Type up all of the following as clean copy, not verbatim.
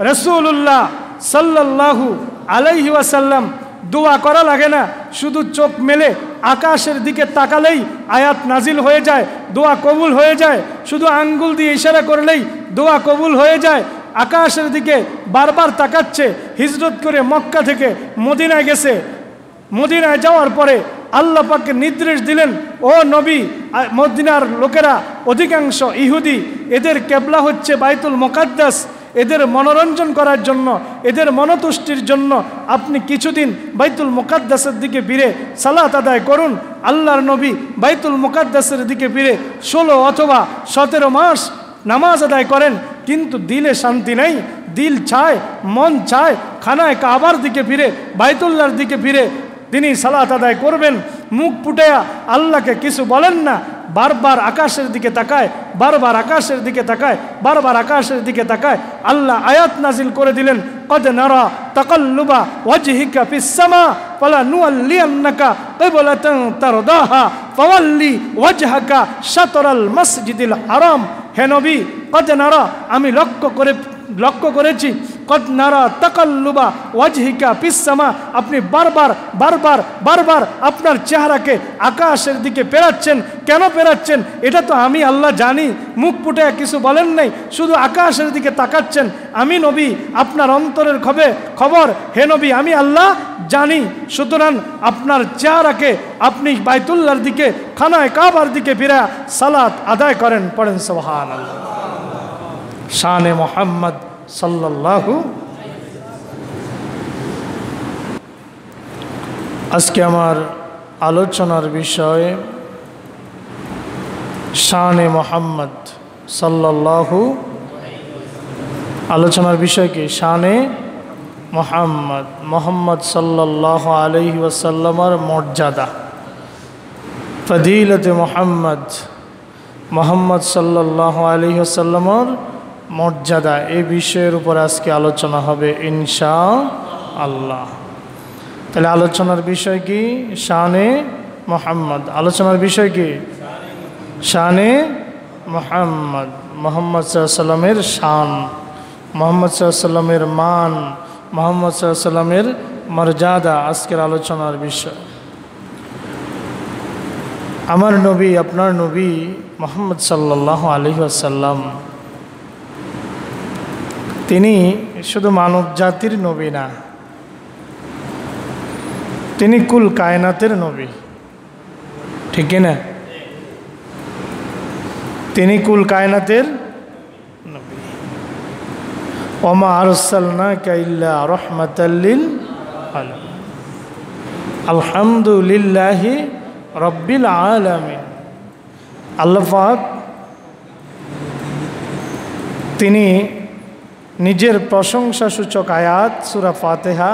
রাসূলুল্লাহ সাল্লাল্লাহু আলাইহি ওয়াসাল্লাম দোয়া করা লাগে না, শুধু চোখ মেলে আকাশের দিকে তাকালেই আয়াত নাজিল হয়ে যায়, দোয়া কবুল হয়ে যায়। শুধু আঙ্গুল দিয়ে ইশারা করলেই দোয়া কবুল হয়ে যায়। আকাশের দিকে বারবার তাকাচ্ছে, হিজরত করে মক্কা থেকে মদিনায় গেছে। মদিনায় যাওয়ার পরে আল্লাহ পাক নির্দেশ দিলেন, ও নবী, মদিনার লোকেরা অধিকাংশ ইহুদি, এদের কেবলা হচ্ছে বাইতুল মুকাদ্দাস। এদের মনোরঞ্জন করার জন্য, এদের মনতুষ্টির জন্য আপনি কিছুদিন বাইতুল মুকাদ্দাসের দিকে ফিরে সালাত আদায় করুন। আল্লাহর নবী বাইতুল মুকাদ্দাসের দিকে ফিরে 16 অথবা 17 মাস নামাজ আদায় করেন, কিন্তু দিলে শান্তি নেই। দিল চায়, মন চায় খানায় কাবার দিকে ফিরে, বাইতুল্লাহর দিকে ফিরে তিনি সালাত আদায় করবেন। মুখ ফুটায়া আল্লাহকে কিছু বলেন না, বারবার আকাশের দিকে তাকায়, বারবার আকাশের দিকে তাকায়, বারবার আকাশের দিকে তাকায়। আল্লাহ আয়াত নাজিল করে দিলেন, কদ নারা তাকাল্লুবা ওয়াজহিকা ফিস সামা ফালানুওয়াল্লিয়ান্নাকা কিবলাতান তারদাহা ফাওয়াল্লি ওয়াজহাকা শাতরাল মসজিদিল হারাম। হে নবী, কদ নারা, আমি লক্ষ্য করেছি, কদ নারা তাকাল্লুবা ওয়াজহিকা ফিস সামা, আপনি বারবার বারবার বারবার আপনার চেহারাকে আকাশের দিকে ফেরাচ্ছেন। কেন ফেরাচ্ছেন এটা তো আমি আল্লাহ জানি। মুখ ফুটে কিছু বলেন নাই, শুধু আকাশের দিকে তাকাচ্ছেন। আমি নবী আপনার অন্তরের খবর, হে নবী, আমি আল্লাহ জানি। সুতরাং আপনার চেহারাকে আপনি বাইতুল্লাহর দিকে, খানায় কাবার দিকে ফিরা সালাত আদায় করেন। পড়েন সুবহানাল্লাহ। শানে মুহাম্মদ সাল্লাল্লাহু। আজকে আমার আলোচনার বিষয় শানে মুহাম্মদ সাল্লাল্লাহু। আলোচনার বিষয় কি? শানে মুহাম্মদ, মুহাম্মদ সাল্লাল্লাহু আলাইহি ওয়াসাল্লামের মর্যাদা, ফজিলত মুহাম্মদ, মুহাম্মদ সাল্লাল্লাহু আলাইহি ওয়াসাল্লামের মর্যাদা, এই বিষয়ের উপর আজকে আলোচনা হবে ইনশাআল্লাহ। তাহলে আলোচনার বিষয় কি? শানে মুহাম্মদ। আলোচনার বিষয় কি? শানে মুহাম্মদ, মুহাম্মদ সাল্লাল্লাহু আলাইহি ওয়াসাল্লামের শান, মুহাম্মদ সাল্লাল্লাহু আলাইহি ওয়াসাল্লামের মান, মুহাম্মদ সাল্লাল্লাহু আলাইহি ওয়াসাল্লামের মর্যাদা আজকের আলোচনার বিষয়। আমার নবী, আপনার নবী মুহাম্মদ সাল্লাল্লাহু আলাইহি ওয়াসাল্লাম, তিনি শুধু মানব জাতির নবী না, তিনি কুল কায়নাতের নবী, ঠিক না? তিনি কুল কায়নাতের নবী। ওমা আরসালনাকা ইল্লা রাহমাতাল লিল আলামিন, আলহামদুলিল্লাহি রাব্বিল আলামিন। আল্লাহ পাক তিনি নিজের প্রশংসাসূচক আয়াত সূরা ফাতিহা,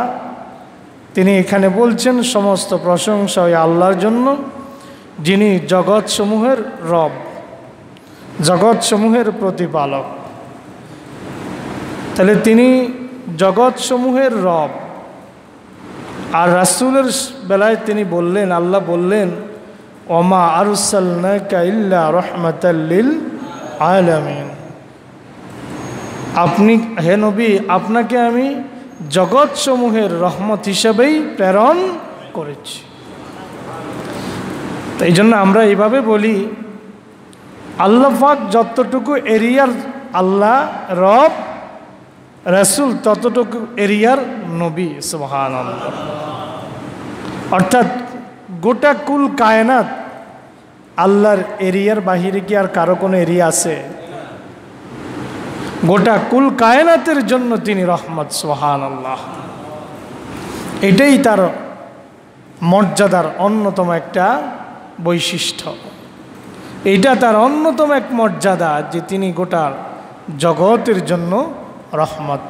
তিনি এখানে বলছেন সমস্ত প্রশংসা ওই আল্লাহর জন্য, যিনি জগৎসমূহের রব, জগৎসমূহের প্রতিপালক। তাহলে তিনি জগৎসমূহের রব। আর রাসূলের বেলায় তিনি বললেন, আল্লাহ বললেন, ওমা আরসালনাকা ইল্লা রাহমাতাল লিল আলামিন, আপনি, হে নবী, আপনাকে আমি জগৎসমূহের রহমত হিসাবেই প্রেরণ করেছি। তো এই জন্য আমরা এইভাবে বলি, আল্লাহ পাক যতটুকু এরিয়ার আল্লাহ রব, রাসূল ততটুকু এরিয়ার নবী। সুবহানাল্লাহ। অর্থাৎ গোটা কুল কায়নাত আল্লাহর এরিয়ার বাহিরে কি আর কারো কোনো এরিয়া আছে? গোটা কুল কায়নাতের জন্য তিনি রহমত। সুবহানাল্লাহ। এটাই তার মর্যাদার অন্যতম একটা বৈশিষ্ট্য, এটা তার অন্যতম এক মর্যাদা যে তিনি গোটা জগতের জন্য রহমত।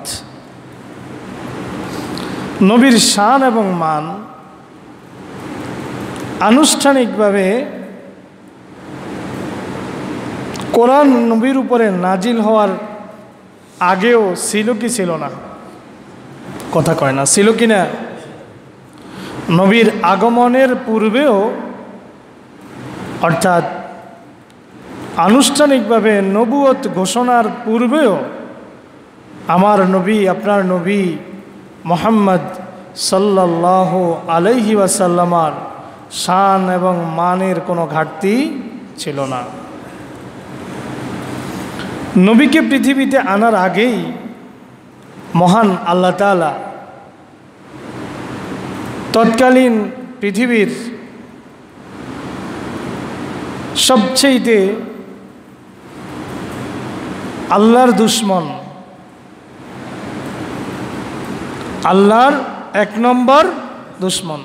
নবীর শান এবং মান আনুষ্ঠানিকভাবে কোরআন নবীর উপরে নাজিল হওয়ার আগেও ছিল কি ছিল না? কথা কয় না, ছিল কি না? নবীর আগমনের পূর্বেও, অর্থাৎ আনুষ্ঠানিকভাবে নবুয়ত ঘোষণার পূর্বেও আমার নবী আপনার নবী মুহাম্মদ সাল্লাল্লাহু আলাইহি ওয়াসাল্লামার শান এবং মানের কোনো ঘাটতি ছিল না। নবীকে পৃথিবীতে আনার আগেই মহান আল্লাহ তাআলা তৎকালীন পৃথিবীর সবচেয়ে আল্লাহর দুশ্মন, আল্লাহর 1 নম্বর দুশ্মন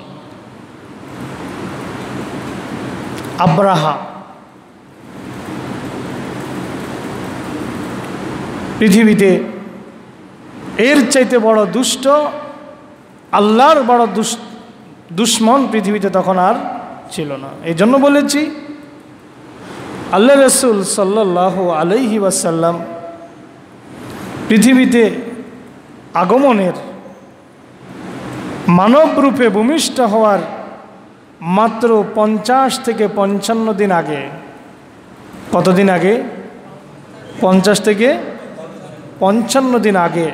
আব্রাহা পৃথিবীতে এর চাইতে বড় দুষ্ট, আল্লাহর বড় দুশ্মন পৃথিবীতে তখন আর ছিল না। এই জন্য বলেছি আল্লাহ রাসূল সাল্লাল্লাহু আলাইহি ওয়াসাল্লাম পৃথিবীতে আগমনের মানব রূপে ভূমিষ্ঠ হওয়ার মাত্র 50 থেকে 55 দিন আগে, কতদিন আগে? 50 থেকে 55 দিন আগে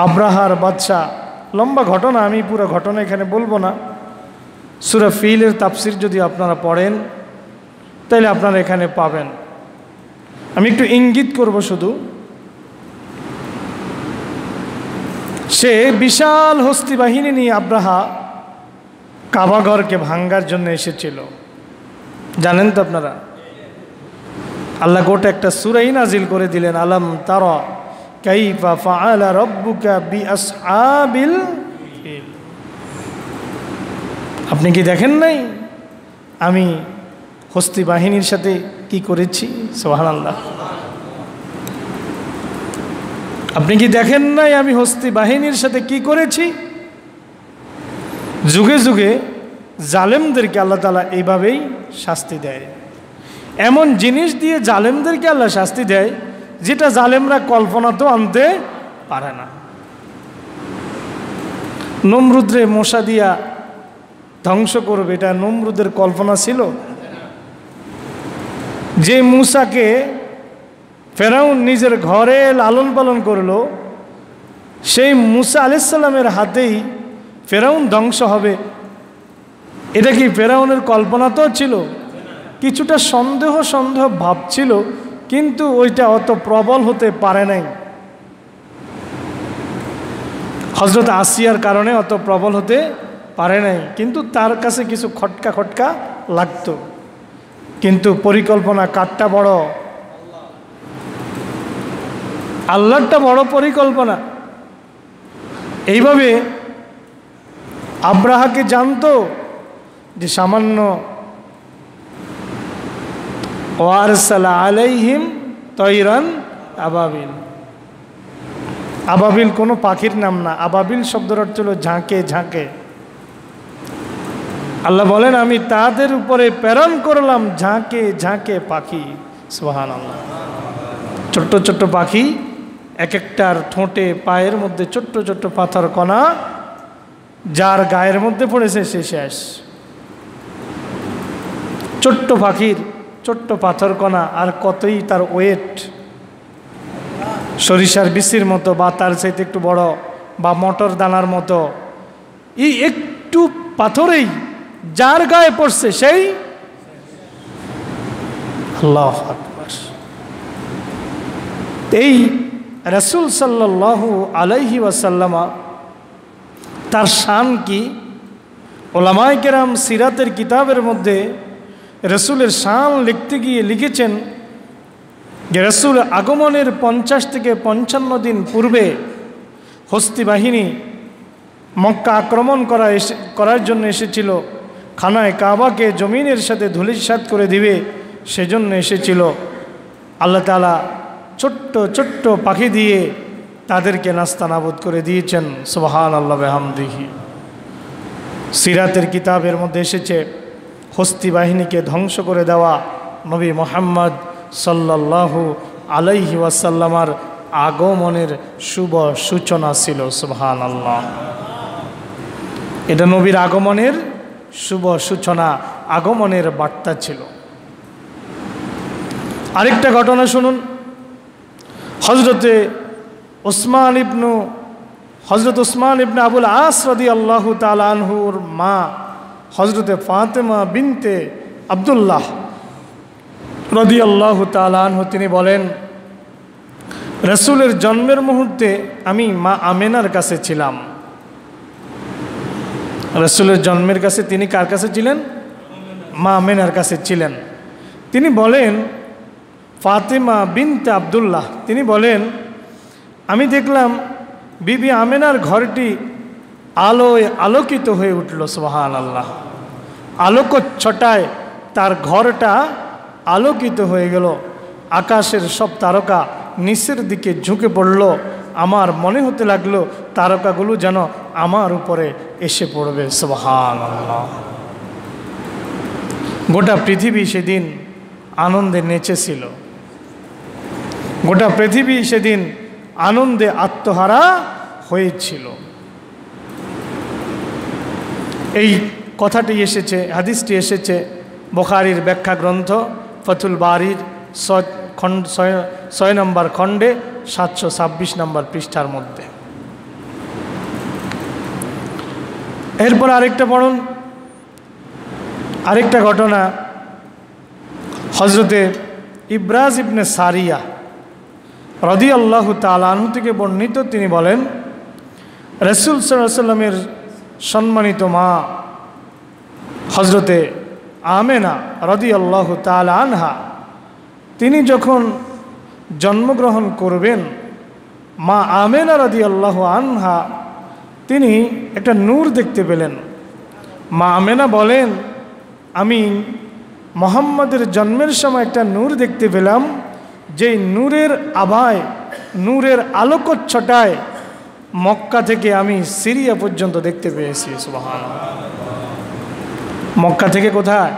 আব্রাহার বাদশা, লম্বা ঘটনা, আমি পুরো ঘটনা এখানে বলবো না। সূরা ফিলের তাফসির যদি আপনারা পড়েন তাহলে আপনারা এখানে পাবেন। আমি একটু ইঙ্গিত করব শুধু। সে বিশাল হস্তি বাহিনী নিয়ে আব্রাহা কাবাঘরকে ভাঙ্গার জন্য এসেছিল, জানেন তো আপনারা। আল্লাহ গোটা একটা সূরাই নাজিল করে দিলেন, আলাম তারা কাইফা ফাআলা রাব্বুকা বিআসহাবিল ফিল। আপনি কি দেখেন নাই আমি হস্তি বাহিনীর সাথে কি করেছি? সুবহানাল্লাহ। আপনি কি দেখেন নাই আমি হস্তি বাহিনীর সাথে কি করেছি? যুগে যুগে জালেমদেরকে আল্লাহ তাআলা এইভাবেই শাস্তি দেয়। এমন জিনিস দিয়ে জালেমদেরকে আল্লাহ শাস্তি দেয় যেটা জালেমরা কল্পনাতেও আনতে পারে না। নমরুদরে মশা দিয়া ধ্বংস করবে, এটা নমরুদের কল্পনা ছিল? যে মূসাকে ফেরাউন নিজের ঘরে লালন পালন করলো, সেই মূসা আলাইহিস সালামের হাতেই ফেরাউন ধ্বংস হবে, এটা কি ফেরাউনের কল্পনাতেও ছিল? কিছুটা সন্দেহ ভাব ছিল, কিন্তু ওইটা অত প্রবল হতে পারে নাই। হযরত আসিয়ার কারণে অত প্রবল হতে পারে নাই, কিন্তু তার কাছে কিছু খটকা লাগতো। কিন্তু পরিকল্পনা কারটা বড়? আল্লাহরটা বড় পরিকল্পনা। এইভাবে আব্রাহাকে জানতো যে সামান্য ওয়ারসালা আলাইহিম তৈরান আবাবিল। আবাবিল কোনো পাখির নাম না, আবাবিল শব্দের অর্থ হলো ঝাঁকে ঝাঁকে। আল্লাহ বলেন আমি তাদের উপরে প্রেরণ করলাম ঝাঁকে ঝাঁকে পাখি। সুবহানাল্লাহ। ছোট্ট ছোট্ট পাখি, এক একটার ঠোঁটে পায়ের মধ্যে ছোট্ট ছোট্ট পাথর কণা, যার গায়ের মধ্যে পড়েছে সে শেষ। ছোট্ট পাখির ছোট্ট পাথর কণা, আর কতই তার ওয়েট, সরিষার বিচির মতো বা তার চাইতে একটু বড়, বা মটর দানার মতো। এই একটু পাথরেই যার গায়ে পড়ছে সেই। আল্লাহু আকবার। এই রাসূল সাল্লাল্লাহু আলাইহি ওয়াসাল্লাম তার শান কি? ওলামায়ে কেরাম সিরাতের কিতাবের মধ্যে রাসূলের শান লিখতে গিয়ে লিখেছেন যে রাসূল আগমনের 50 থেকে 55 দিন পূর্বে হস্তি বাহিনী মক্কা আক্রমণ করার জন্য এসেছিল। খানায় কাবাকে জমিনের সাথে ধূলিসাৎ করে দিবে, সেজন্য এসেছিল। আল্লাহ তাআলা ছোট্ট ছোট্ট পাখি দিয়ে তাদেরকে নাস্তানাবুদ করে দিয়েছেন। সুবহানাল্লাহ বিহামদিহি। সিরাতের কিতাবের মধ্যে এসেছে হস্তি বাহিনীকে ধ্বংস করে দেওয়া নবী মুহাম্মদ সাল্লাল্লাহু আলাইহি ওয়াসাল্লামার আগমনের শুভ সূচনা ছিল। সুবহানাল্লাহ। এটা নবীর আগমনের শুভ সূচনা, আগমনের বার্তা ছিল। আরেকটা ঘটনা শুনুন। হযরতে হজরত উসমান ইবনে আবুল আস রাদিয়াল্লাহু তাআলা আনহুর মা হজরতে ফাতেমা বিনতে আব্দুল্লাহ রাদিয়াল্লাহু তাআলা আনহু তিনি বলেন, রাসূলের জন্মের মুহূর্তে আমি মা আমেনার কাছে ছিলাম। রাসূলের জন্মের কাছে তিনি কার কাছে ছিলেন? মা আমেনার কাছে ছিলেন। তিনি বলেন, ফাতেমা বিনতে আব্দুল্লাহ তিনি বলেন, আমি দেখলাম বিবি আমেনার ঘরটি আলোয় আলোকিত হয়ে উঠল। সুবহানাল্লাহ। আলোকচ্ছটায় তার ঘরটা আলোকিত হয়ে গেল। আকাশের সব তারকা নিচের দিকে ঝুঁকে পড়ল। আমার মনে হতে লাগলো তারকাগুলো যেন আমার উপরে এসে পড়বে। সুবহানাল্লাহ। গোটা পৃথিবী সেদিন আনন্দে নেচেছিল। গোটা পৃথিবী সেদিন আনন্দে আত্মহারা হয়েছিল। এই কথাটি এসেছে, হাদিসটি এসেছে বুখারীর ব্যাখ্যা গ্রন্থ ফাতুল বারীর 6 নম্বর খণ্ডে 726 নম্বর পৃষ্ঠার মধ্যে। এরপর আরেকটা পড়ুন, আরেকটা ঘটনা হজরতে ইব্রাজ ইবনে সারিয়া রাদিয়াল্লাহু তাআলা আনহু থেকে বর্ণিত। তিনি বলেন, রাসূল সাল্লাল্লাহু আলাইহি ওয়াসাল্লামের সম্মানিত মা হজরতে আমেনা রাদিয়াল্লাহু তাআলা আনহা তিনি যখন জন্মগ্রহণ করবেন, মা আমেনা রাদিয়াল্লাহু আনহা তিনি একটা নূর দেখতে পেলেন। মা আমেনা বলেন, আমি মুহাম্মদের জন্মের সময় একটা নূর দেখতে পেলাম, যেই নূরের আভায়, নূরের আলোকচ্ছটায় মক্কা থেকে আমি সিরিয়া পর্যন্ত দেখতে পেয়েছি। সুবহানাল্লাহ। মক্কা থেকে কোথায়?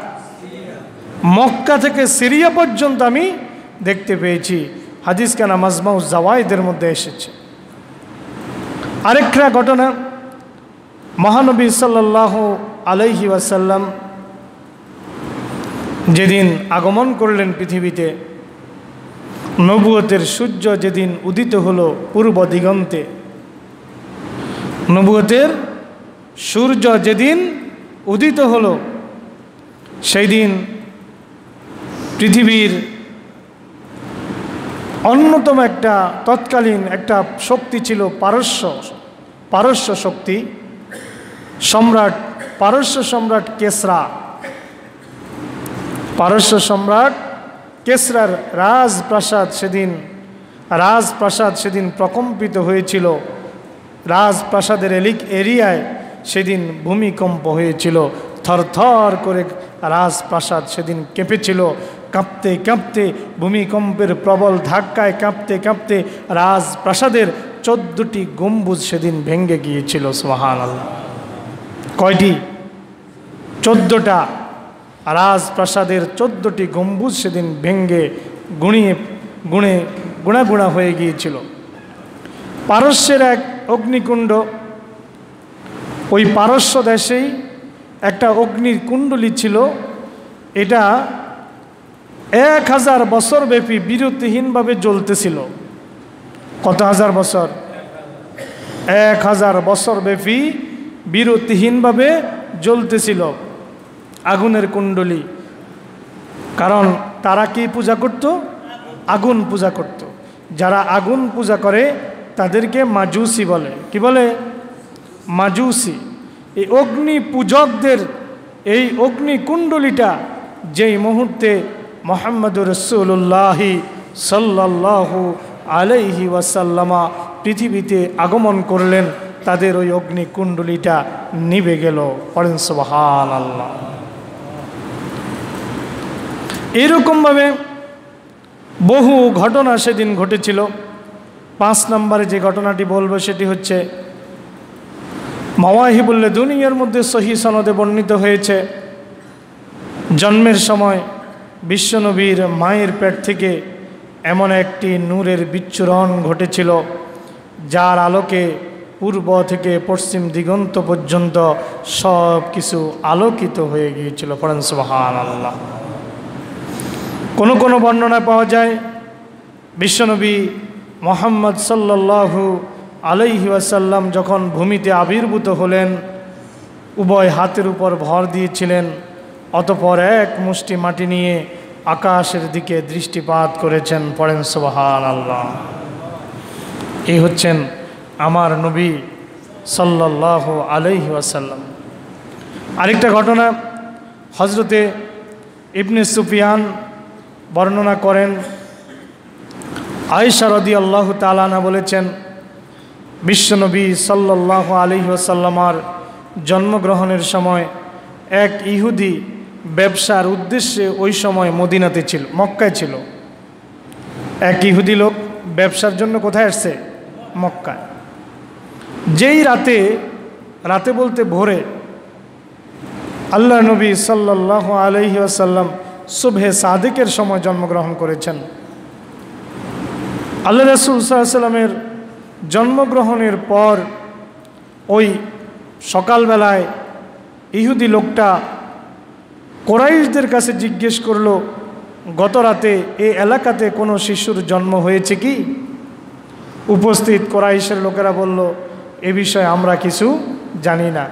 মক্কা থেকে সিরিয়া পর্যন্ত আমি দেখতে পেয়েছি। হাদিস কানা মাজমাউ জাওয়াইদের মধ্যে এসেছে। আরেকটা ঘটনা, মহানবী সাল্লাল্লাহু আলাইহি ওয়াসাল্লাম যেদিন আগমন করলেন পৃথিবীতে, নবুয়তের সূর্য যেদিন উদিত হলো পূর্ব দিগন্তে, নবুয়তের সূর্য যেদিন উদিত হলো সেই দিন পৃথিবীর অন্যতম একটা তৎকালীন একটা শক্তি ছিল পারস্য শক্তি সম্রাট, পারস্য সম্রাট কেসরা। পারস্য সম্রাট কেসরার রাজপ্রাসাদ সেদিন প্রকম্পিত হয়েছিল। রাজপ্রাসাদের এরিয়ায় সেদিন ভূমিকম্প হয়েছিল। থরথর করে রাজপ্রাসাদ সেদিন কেঁপেছিল। কাঁপতে কাঁপতে, ভূমিকম্পের প্রবল ধাক্কায় কাঁপতে কাঁপতে রাজপ্রাসাদের 14টি গম্বুজ সেদিন ভেঙে গিয়েছিল। সুবহানাল্লাহ। কয়টি? 14টা। রাজপ্রাসাদের 14টি গম্বুজ সেদিন ভেঙে গুণা হয়ে গিয়েছিল। পারস্যের এক অগ্নিকুণ্ড, ওই পারস্য দেশেই একটা অগ্নির কুণ্ডলী ছিল। এটা 1000 বছর ব্যাপী বিরতিহীনভাবে জ্বলতেছিল। কত হাজার বছর? 1000 বছর ব্যাপী বিরতিহীনভাবে জ্বলতেছিল আগুনের কুণ্ডলী। কারণ তারা কি পূজা করত? আগুন পূজা করত। যারা আগুন পূজা করে তাদেরকে মাজুসি বলে। কি বলে? মাজুসি। এই অগ্নি পূজকদের এই অগ্নিকুণ্ডলীটা যেই মুহূর্তে মুহাম্মদুর রাসূলুল্লাহ সাল্লাল্লাহু আলাইহি ওয়াসাল্লামা পৃথিবীতে আগমন করলেন, তাদের ওই অগ্নিকুণ্ডলীটা নিভে গেল। পড়েন সুবহানাল্লাহ। এরকমভাবে বহু ঘটনা সেদিন ঘটেছিল। 5 নম্বরে যে ঘটনাটি বলবো সেটি হচ্ছে মাওয়াহিবুল লাদুনিয়ার মধ্যে সহিহ সনদে বর্ণিত হয়েছে, জন্মের সময় বিশ্বনবীর মায়ের পেট থেকে এমন একটি নূরের বিচ্ছুরণ ঘটেছিল, যার আলোকে পূর্ব থেকে পশ্চিম দিগন্ত পর্যন্ত সব কিছু আলোকিত হয়ে গিয়েছিল। পড়েন সুবহানাল্লাহ। কোনো কোনো বর্ণনায় পাওয়া যায় বিশ্বনবী মুহাম্মদ সাল্লাল্লাহু আলাইহি ওয়াসাল্লাম যখন ভূমিতে আবির্ভূত হলেন, উভয় হাতের উপর ভর দিয়েছিলেন, অতঃপর এক মুষ্টি মাটি নিয়ে আকাশের দিকে দৃষ্টিপাত করেছেন। পড়েন সুবহানাল্লাহ। এই হচ্ছেন আমার নবী সাল্লাল্লাহু আলাইহি ওয়াসাল্লাম। আরেকটা ঘটনা হজরতে ইবনে সুফিয়ান বর্ণনা করেন, আয়েশা রাদিয়াল্লাহু তাআলা আনহা বলেছেন, বিশ্বনবী সাল্লাল্লাহু আলাইহি ওয়াসাল্লামের জন্মগ্রহণের সময় এক ইহুদি ব্যবসার উদ্দেশ্যে ওই সময় মদিনাতে ছিল, মক্কায় ছিল। এক ইহুদি লোক ব্যবসার জন্য কোথায় আসছে? মক্কায়। যেই রাতে বলতে ভোরে আল্লাহ নবী সাল্লাল্লাহু আলাইহি ওয়াসাল্লাম সুবহে সাদিকের সময় জন্মগ্রহণ করেছেন। আল্লাহ রাসূল সাল্লাল্লাহু আলাইহি ওয়াসাল্লামের জন্মগ্রহণের পর ওই সকালবেলায় ইহুদি লোকটা কোরাইশদের কাছে জিজ্ঞেস করলো, গত রাতে এই এলাকাতে কোনো শিশুর জন্ম হয়েছে কি? উপস্থিত কোরাইশের লোকেরা বলল, এ বিষয়ে আমরা কিছু জানি না।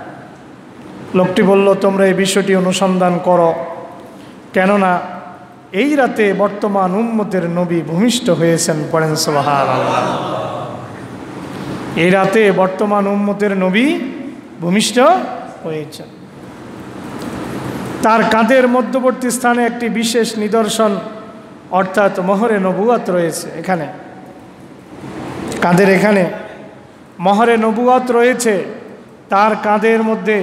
লোকটি বলল, তোমরা এই বিষয়টি অনুসন্ধান করো, কেননা এই রাতে বর্তমান উম্মতের নবী ভূমিষ্ঠ হয়েছেন। পড়েন সুবহানাল্লাহ। এই রাতে বর্তমান উম্মতের নবী ভূমিষ্ঠ হয়েছেন। তার কাঁধের মধ্যবর্তী স্থানে একটি বিশেষ নিদর্শন অর্থাৎ মোহরে নবুয়াত রয়েছে। এখানে কাঁধের এখানে মোহরে নবুয়াত রয়েছে। তার কাঁধের মধ্যে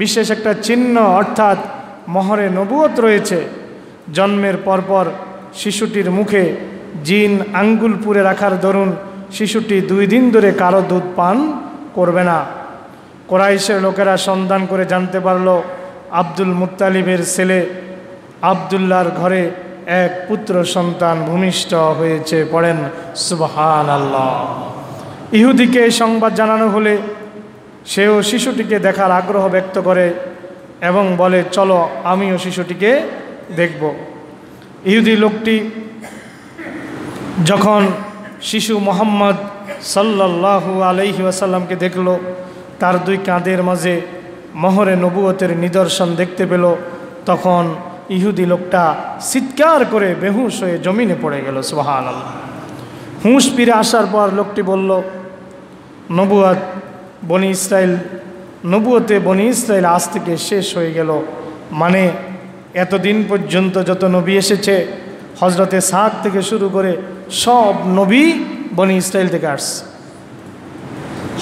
বিশেষ একটা চিহ্ন অর্থাৎ মোহরে নবুয়াত রয়েছে। জন্মের পরপর শিশুটির মুখে জিন আঙ্গুল পুরে রাখার দরুন শিশুটি 2 দিন ধরে কারো দুধ পান করবে না। কোরাইশের লোকেরা সন্ধান করে জানতে পারল, আব্দুল মুত্তালিবের ছেলে আব্দুল্লাহর ঘরে এক পুত্র সন্তান ভূমিষ্ঠ হয়েছে। পড়েন সুবহানাল্লাহ। ইহুদিকে এই সংবাদ জানানো হলে সেও শিশুটিকে দেখার আগ্রহ ব্যক্ত করে এবং বলে, চলো আমিও শিশুটিকে দেখব। ইহুদি লোকটি যখন শিশু মুহাম্মদ সাল্লাল্লাহু আলাইহি ওয়াসাল্লামকে দেখল, তার 2 কাঁধের মাঝে মোহরে নবুয়তের নিদর্শন দেখতে পেল, তখন ইহুদি লোকটা চিৎকার করে বেহুশ হয়ে জমিনে পড়ে গেল। সুবহানাল্লাহ। হুঁশ ফিরে আসার পর লোকটি বলল, নবুয়তে বনি ইসরাইল আজ থেকে শেষ হয়ে গেল। মানে এতদিন পর্যন্ত যত নবী এসেছে, হজরতে সাদ থেকে শুরু করে সব নবী বনি ইসরাইল থেকে আসছে।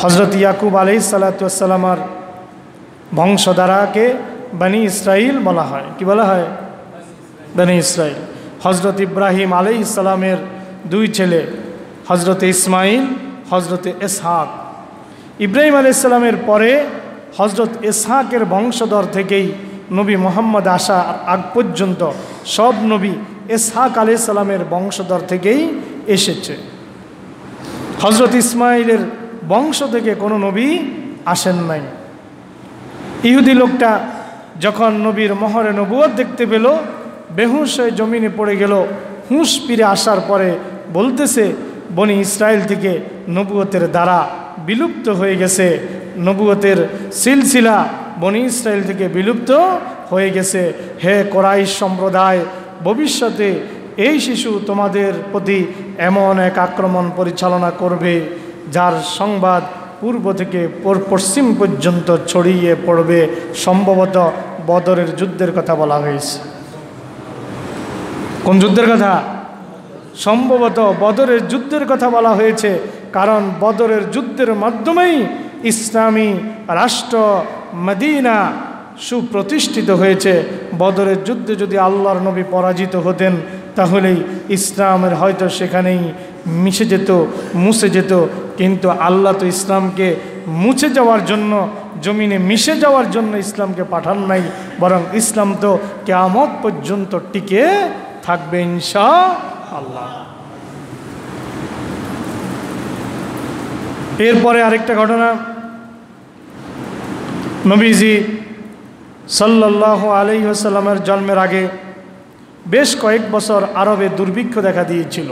হজরত ইয়াকুব আলাইহিস সালাতু ওয়াস সালামের বংশধারাকে বনি ইসরাইল বলা হয়। কি বলা হয়? বনি ইসরাইল। হজরত ইব্রাহিম আলাইহিস সালামের 2 ছেলে, হজরত ইসমাইল, হজরত ইসহাক। ইব্রাহিম আলাইহিস সালামের পরে হজরত ইসহাকের বংশধর থেকেই নবী মুহাম্মদ আসার আগ পর্যন্ত সব নবী ইসহাক আলাইহিস সালামের বংশধর থেকেই এসেছে। হজরত ইসমাইলের বংশ থেকে কোনো নবী আসেন নাই। ইহুদি লোকটা যখন নবীর মোহরে নবুয়ত দেখতে পেল, বেহুশ হয়ে জমিনে পড়ে গেল। হুঁশ ফিরে আসার পরে বলতেছে, বনি ইসরাইল থেকে নবুয়তের দ্বারা বিলুপ্ত হয়ে গেছে, নবুয়তের সিলসিলা বনি ইসরাইল থেকে বিলুপ্ত হয়ে গেছে। হে কোরাইশ সম্প্রদায়, ভবিষ্যতে এই শিশু তোমাদের প্রতি এমন এক আক্রমণ পরিচালনা করবে যার সংবাদ পূর্ব থেকে পশ্চিম পর্যন্ত ছড়িয়ে পড়বে। সম্ভবত বদরের যুদ্ধের কথা বলা হয়েছে। কোন যুদ্ধের কথা? সম্ভবত বদরের যুদ্ধের কথা বলা হয়েছে, কারণ বদরের যুদ্ধের মাধ্যমেই ইসলামী রাষ্ট্র মদিনা সুপ্রতিষ্ঠিত হয়েছে। বদরের যুদ্ধে যদি আল্লাহর নবী পরাজিত হতেন, তাহলেই ইসলামের হয়তো সেখানেই মিশে যেত, মুছে যেত। কিন্তু আল্লাহ তো ইসলামকে মুছে যাওয়ার জন্য, জমিনে মিশে যাওয়ার জন্য ইসলামকে পাঠান নাই, বরং ইসলাম তো কিয়ামত পর্যন্ত টিকে থাকবে ইনশাআল্লাহ। এরপরে আরেকটা ঘটনা, নবীজি সাল্লাল্লাহু আলাইহি ওয়াসাল্লামের জন্মের আগে বেশ কয়েক বছর আরবে দুর্ভিক্ষ দেখা দিয়েছিল।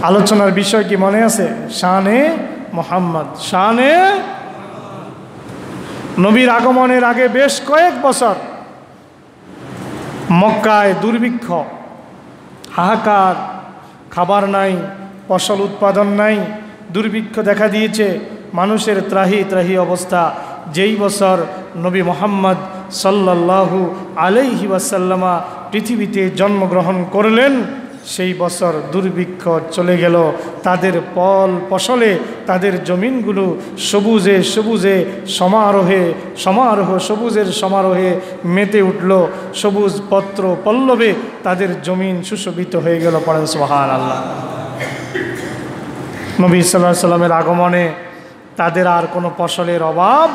আলোচনার বিষয় কি মনে আছে? শানে মোহাম্মদ। শানে নবীর আগমনের আগে বেশ কয়েক বছর মক্কায় দুর্ভিক্ষ, হাহাকার, খাবার নাই, ফসল উৎপাদন নাই, দুর্ভিক্ষ দেখা দিয়েছে, মানুষের ত্রাহি ত্রাহি অবস্থা। যেই বছর নবী মোহাম্মদ সাল্লাল্লাহু আলাইহি ওয়াসাল্লামা পৃথিবীতে জন্মগ্রহণ করলেন, সেই বছর দুর্ভিক্ষ চলে গেল। তাদের ফসলে তাদের জমিনগুলো সবুজে সবুজে সমারোহ সবুজের সমারোহে মেতে উঠল। সবুজ পত্র পল্লবে তাদের জমিন সুশোভিত হয়ে গেল। পড়েন সুবহানাল্লাহ। নবী সাল্লাল্লাহু আলাইহি সাল্লামের আগমনে তাদের আর কোনো ফসলের অভাব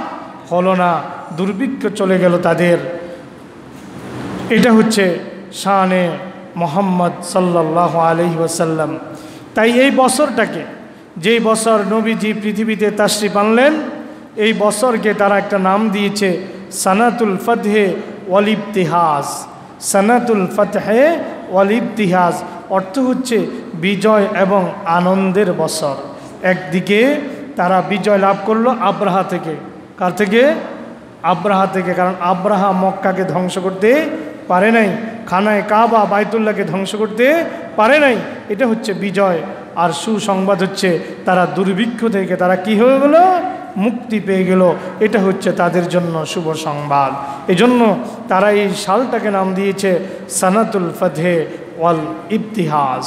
হলো না, দুর্ভিক্ষ চলে গেল তাদের। এটা হচ্ছে শানে মোহাম্মদ সাল্লাল্লাহু আলাইহি ওয়াসাল্লাম। তাই এই বছরটাকে, যেই বছর নবীজি পৃথিবীতে তাশরিফ আনলেন, এই বছরকে তারা একটা নাম দিয়েছে সানাতুল ফাতহে ওয়াল ইবতিহাজ। সানাতুল ফাতহে ওয়াল ইবতিহাজ অর্থ হচ্ছে বিজয় এবং আনন্দের বছর। একদিকে তারা বিজয় লাভ করলো আব্রাহা থেকে। কার থেকে? আব্রাহা থেকে। কারণ আব্রাহা মক্কাকে ধ্বংস করতে পারে নাই, খানায় কাবা বাইতুল্লাহকে ধ্বংস করতে পারে নাই। এটা হচ্ছে বিজয়। আর সুসংবাদ হচ্ছে তারা দুর্ভিক্ষ থেকে তারা কি হয়ে গেল? মুক্তি পেয়ে গেল। এটা হচ্ছে তাদের জন্য শুভ সংবাদ। এজন্য তারা এই সালটাকে নাম দিয়েছে সানাতুল ফাতহে ওয়াল ইবতিহাজ।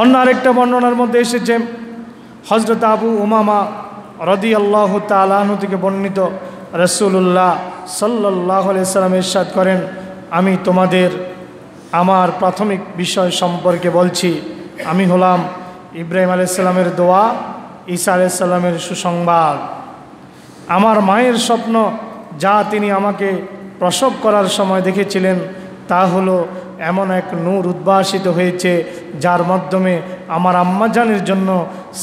অন্য আরেকটা বর্ণনার মধ্যে এসেছে, হযরত আবু উমামা রাদিয়াল্লাহু তাআলা আনহু থেকে বর্ণিত, রাসূলুল্লাহ সাল্লাল্লাহু আলাইহি সাল্লাম ইরশাদ করেন, আমি তোমাদের আমার প্রাথমিক বিষয় সম্পর্কে বলছি। আমি হলাম ইব্রাহিম আলাইহিস সালামের দোয়া, ঈসা আলাইহিস সালামের সুসংবাদ। আমার মায়ের স্বপ্ন, যা তিনি আমাকে প্রসব করার সময় দেখেছিলেন, তা হলো এমন এক নূর উদ্ভাসিত হয়েছে যার মাধ্যমে আমার আম্মাজানের জন্য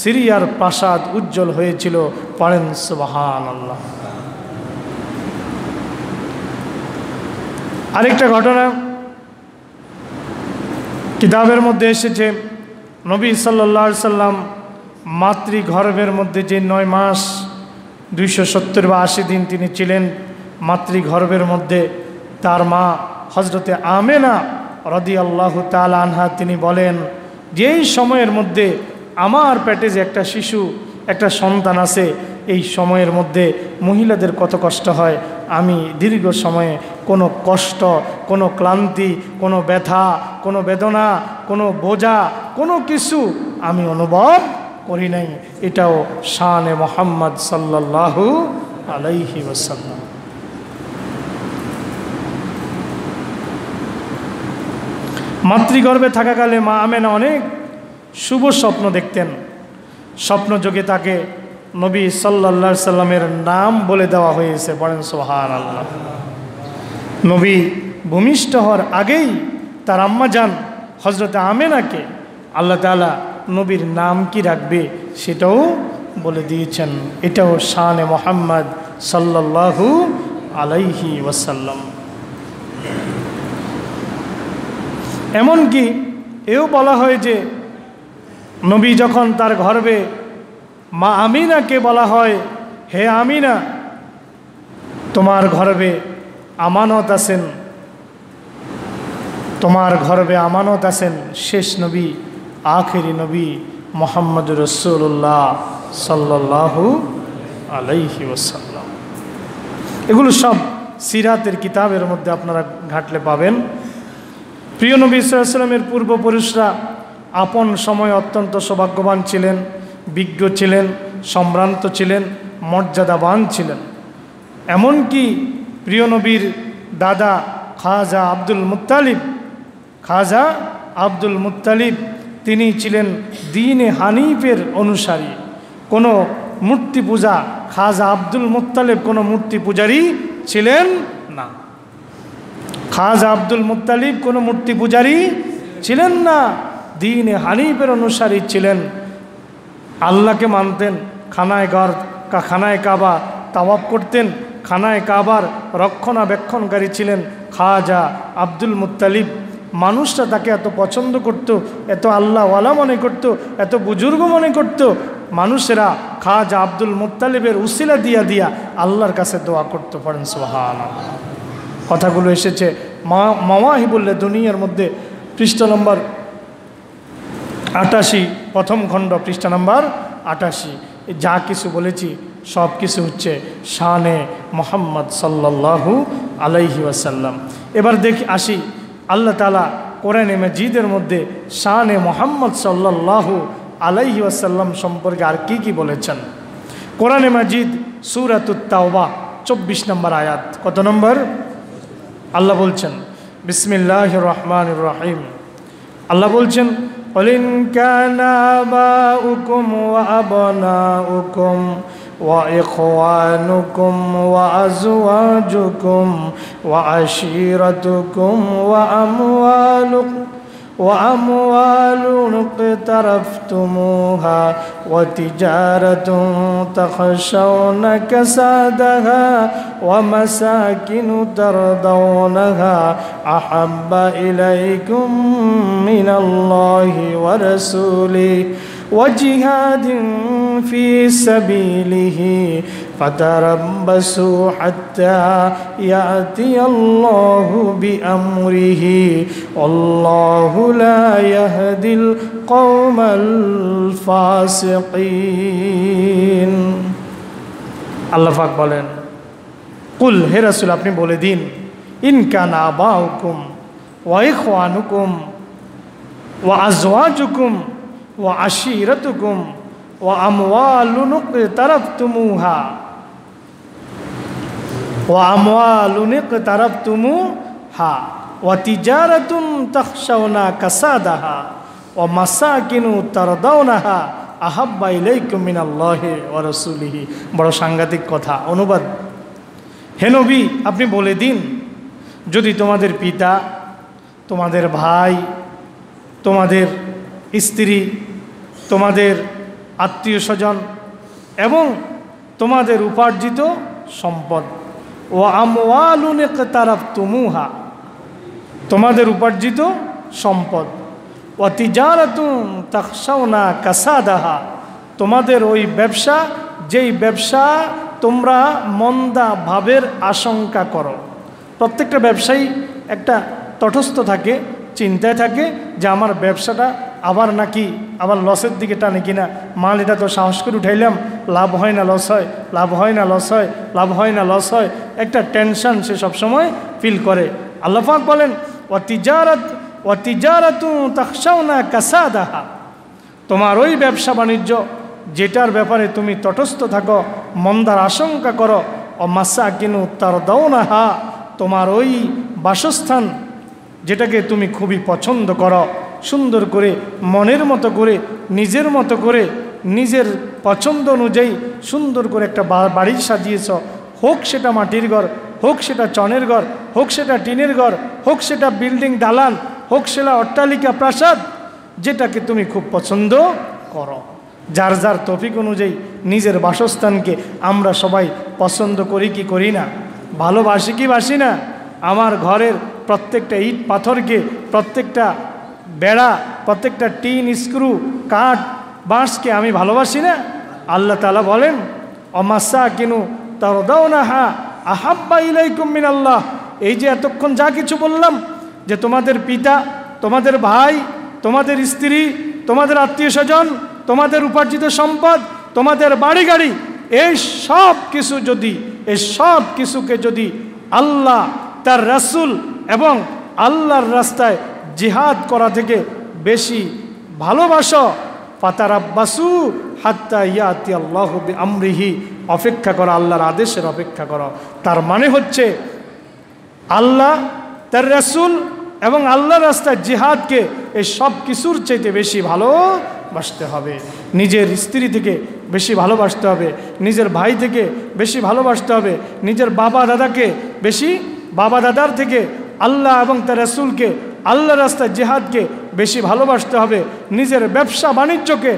সিরিয়ার প্রাসাদ উজ্জ্বল হয়েছিল। পড়েন সুবহানাল্লাহ। আরেকটা ঘটনা কিতাবের মধ্যে এসেছে, নবী সাল্লাল্লাহু আলাইহি সাল্লাম মাতৃগর্ভের মধ্যে যে 9 মাস 270 বা 80 দিন তিনি ছিলেন মাতৃগর্ভের মধ্যে, তার মা হজরতে আমেনা রাদিয়াল্লাহু তাআলা আনহা তিনি বলেন যে এই সময়ের মধ্যে আমার পেটে যে একটা শিশু, একটা সন্তান আছে, এই সময়ের মধ্যে মহিলাদের কত কষ্ট হয়, আমি দীর্ঘ সময়ে কোনো কষ্ট, কোনো ক্লান্তি, কোনো ব্যথা, কোনো বেদনা, কোনো বোঝা, কোনো কিছু আমি অনুভব করি নাই। এটাও শানে মোহাম্মদ সাল্লাল্লাহু আলাইহি ওয়াসাল্লাম। মাতৃগর্ভে থাকাকালে মা আমেনা অনেক শুভ স্বপ্ন দেখতেন। স্বপ্নযোগে তাকে নবী সাল্লাল্লাহু আলাইহি সাল্লামের নাম বলে দেওয়া হয়েছে। পড়েন সুবহানাল্লাহ। নবী ভূমিষ্ঠ হওয়ার আগেই তার আম্মাজান হজরতে আমেনাকে আল্লাহ তাআলা নবীর নাম কি রাখবে সেটাও বলে দিয়েছেন। এটাও শানে মোহাম্মদ সাল্লাল্লাহু আলাইহি ওয়াসাল্লাম। এমনকি এও বলা হয় যে নবী যখন তার গর্ভে, মা আমিনাকে বলা হয়, হে আমিনা, তোমার গর্ভে আমানত আছেন, তোমার গর্ভে আমানত আছেন শেষ নবী, আখেরি নবী মুহাম্মদুর রাসূলুল্লাহ সাল্লাল্লাহু আলাইহি ওয়াসাল্লাম। এগুলো সব সিরাতের কিতাবের মধ্যে আপনারা ঘাটলে পাবেন। প্রিয় নবী সাল্লাল্লাহু আলাইহি ওয়াসাল্লামের পূর্বপুরুষরা আপন সময় অত্যন্ত সৌভাগ্যবান ছিলেন, বিজ্ঞ ছিলেন, সম্ভ্রান্ত ছিলেন, মর্যাদাবান ছিলেন। এমনকি প্রিয় নবীর দাদা খাজা আব্দুল মুত্তালিব তিনি ছিলেন দ্বীনে হানিফের অনুসারী। কোনো মূর্তি পূজা, খাজা আব্দুল মুত্তালিব কোনো মূর্তি পূজারী ছিলেন না। খাজা আব্দুল মুত্তালিব কোনো মূর্তি পূজারী ছিলেন না, দ্বীনে হানিফের অনুসারী ছিলেন। আল্লাহকে মানতেন, খানায় কাবা তাওয়াফ করতেন, খানায় কাবার রক্ষণাবেক্ষণকারী ছিলেন খাজা আব্দুল মুত্তালিব। মানুষরা তাকে এত পছন্দ করত, এত আল্লাহওয়ালা মনে করত, এত বুজুর্গ মনে করত। মানুষেরা খাজা আব্দুল মুত্তালিবের উসিলা দিয়া দিয়া আল্লাহর কাছে দোয়া করতে পারেন সুবহানাল্লাহ। কথাগুলো এসেছে মাওয়াহিবুল লাদুনিয়ার মধ্যে পৃষ্ঠা নম্বর 88, প্রথম খণ্ড পৃষ্ঠা নম্বর 88। যা কিছু বলেছি সব কিছু হচ্ছে শানে মুহাম্মদ সাল্লাল্লাহু আলাইহি ওয়াসাল্লাম। এবার দেখি আসি আল্লাহ তাআলা কোরআনে মাজিদের মধ্যে শানে মুহাম্মদ সাল্লাল্লাহু আলাইহি ওয়াসাল্লাম সম্পর্কে আর কি কি বলেছেন। কোরআনে মাজিদ সূরাতুত তাওবা 24 নম্বর আয়াত। কত নম্বর? আল্লাহ বলছেন বিসমিল্লাহির রহমানির রহিম। আল্লাহ বলছেন قل إن كان آباؤكم وأبناؤكم وإخوانكم وأزواجكم وعشيرتكم وأموال اقترفتموها وتجارة تخشون كسادها ومساكن ترضونها أحب إليكم من الله ورسوله وجهاد في سبيله فتربصوا حتى يأتي الله بأمره والله لا يهدي القوم الفاسقين। আল্লাহ পাক বলেন কুল, হে রাসূল আপনি বলে দিন, ইন কানা আবাউকুম ওয়া ইখওয়ানুকুম ওয়া আজওয়াজুকুম ওয়া আশিরাতুকুম ওয়া আমওয়ালুন ইqtaraftumuha ওয়া তিজারাতুন তাখশাউনা কাসাদাহা ওয়া মাসাকিনু তারদাউনাহা আহাব্বা ইলাইকুম মিনাল্লাহি ওয়া রাসূলিহি। বড় সাংঘাতিক কথা। অনুবাদ, হে নবী আপনি বলে দিন, যদি তোমাদের পিতা, তোমাদের ভাই, তোমাদের স্ত্রী, তোমাদের আত্মীয় স্বজন এবং তোমাদের উপার্জিত সম্পদ, ওয়া আমওয়ালুন ইqtaraftumuha তোমাদের উপার্জিত সম্পদ, ওয়া তিজারাতুন তাখশাউনা কাসাদাহা তোমাদের ওই ব্যবসা, যেই ব্যবসা তোমরা মন্দা ভাবের আশঙ্কা করো। প্রত্যেকটা ব্যবসায়ী একটা তটস্থ থাকে, চিন্তায় থাকে যে আমার ব্যবসাটা আবার লসের দিকে টানে কিনা। মাল এটা তো সাহস করে উঠাইলাম, লাভ হয় না লস হয়, লাভ হয় না লস হয়, লাভ হয় না লস হয়, একটা টেনশন সে সবসময় ফিল করে। আল্লাহ পাক বলেন ওয়া তিজারাতু তাখশাউনা কাসাদাহা তোমার ওই ব্যবসা বাণিজ্য যেটার ব্যাপারে তুমি তটস্থ থাকো, মন্দার আশঙ্কা করো, ও মাসাকিনু তারদাউনাহা তোমার ওই বাসস্থান যেটাকে তুমি খুবই পছন্দ করো, সুন্দর করে মনের মতো করে নিজের মতো করে নিজের পছন্দ অনুযায়ী সুন্দর করে একটা বাড়ি সাজিয়েছ, হোক সেটা মাটির ঘর, হোক সেটা চনের ঘর, হোক সেটা টিনের ঘর, হোক সেটা বিল্ডিং দালান, হোক সেটা অট্টালিকা প্রাসাদ, যেটাকে তুমি খুব পছন্দ করো। যার যার তৌফিক অনুযায়ী নিজের বাসস্থানকে আমরা সবাই পছন্দ করি কি করি না, ভালোবাসি কি বাসি না। আমার ঘরের প্রত্যেকটা ইট পাথরকে, প্রত্যেকটা বেড়া, প্রত্যেকটা টিন স্ক্রু কাঠ বাঁশকে আমি ভালোবাসি না। আল্লাহ তাআলা বলেন অমাসাকিনু তারদাউনাহা আহাব্বা ইলাইকুম মিনাল্লাহ। এই যে এতক্ষণ যা কিছু বললাম, যে তোমাদের পিতা, তোমাদের ভাই, তোমাদের স্ত্রী, তোমাদের আত্মীয় স্বজন, তোমাদের উপার্জিত সম্পদ, তোমাদের বাড়ি গাড়ি, এই সব কিছুকে যদি আল্লাহ, তার রাসূল এবং আল্লাহর রাস্তায় জিহাদ করা থেকে বেশি ভালোবাসো, ফাতারাব্বাসু হাত্তা ইয়াতি আল্লাহু বিআমরিহি অপেক্ষা করো, আল্লাহর আদেশের অপেক্ষা করো। তার মানে হচ্ছে আল্লাহ, তার রাসূল এবং আল্লাহর রাস্তায় জিহাদকে এই সব কিছুর চাইতে বেশি ভালোবাসতে হবে। নিজের স্ত্রী থেকে বেশি ভালোবাসতে হবে, নিজের ভাই থেকে বেশি ভালোবাসতে হবে, নিজের বাবা দাদাকে বেশি, বাবা দাদার থেকে আল্লাহ এবং তার রাসূলকে, আল্লাহর রাস্তায় জিহাদকে বেশি ভালোবাসতে হবে। নিজের ব্যবসা বাণিজ্যকে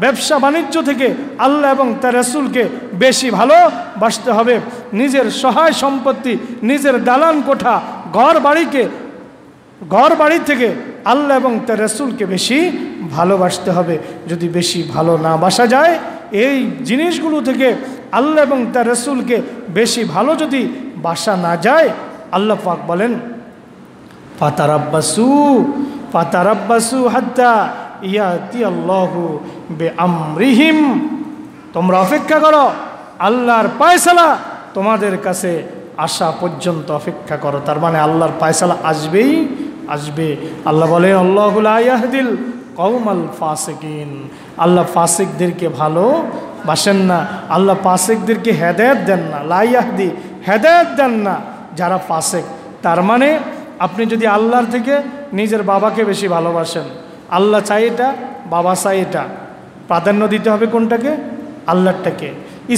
ব্যবসা বাণিজ্য থেকে আল্লাহ এবং তার রাসূলকে বেশি ভালোবাসতে হবে। নিজের সহায় সম্পত্তি, নিজের দালান কোঠা, ঘর বাড়িকে ঘর বাড়ি থেকে আল্লাহ এবং তার রাসূলকে বেশি ভালোবাসতে হবে। যদি বেশি ভালো না বাসা যায়, এই জিনিসগুলো থেকে আল্লাহ এবং তার রাসূলকে বেশি ভালো যদি বাসা না যায়, আল্লাহ পাক বলেন ফাতারাব্বাসু হাত্তা ইয়াতি আল্লাহু বিআমরিহিম, তোমরা অপেক্ষা করো, আল্লাহর ফয়সালা তোমাদের কাছে আসা পর্যন্ত অপেক্ষা করো। তার মানে আল্লাহর ফয়সালা আসবেই আসবে। আল্লাহ বলেন আল্লাহু লা ইয়াহদিল কওমাল ফাসিকিন, আল্লাহ ফাসিকদেরকে ভালোবাসেন না, আল্লাহ ফাসিকদেরকে হেদায়েত দেন না। লা ইয়াহদি, হেদায়েত দেন না যারা ফাসিক। তার মানে আপনি যদি আল্লাহর থেকে নিজের বাবাকে বেশি ভালোবাসেন, আল্লাহ চাই এটা, বাবা চাই এটা, প্রাধান্য দিতে হবে কোনটাকে? আল্লাহটাকে।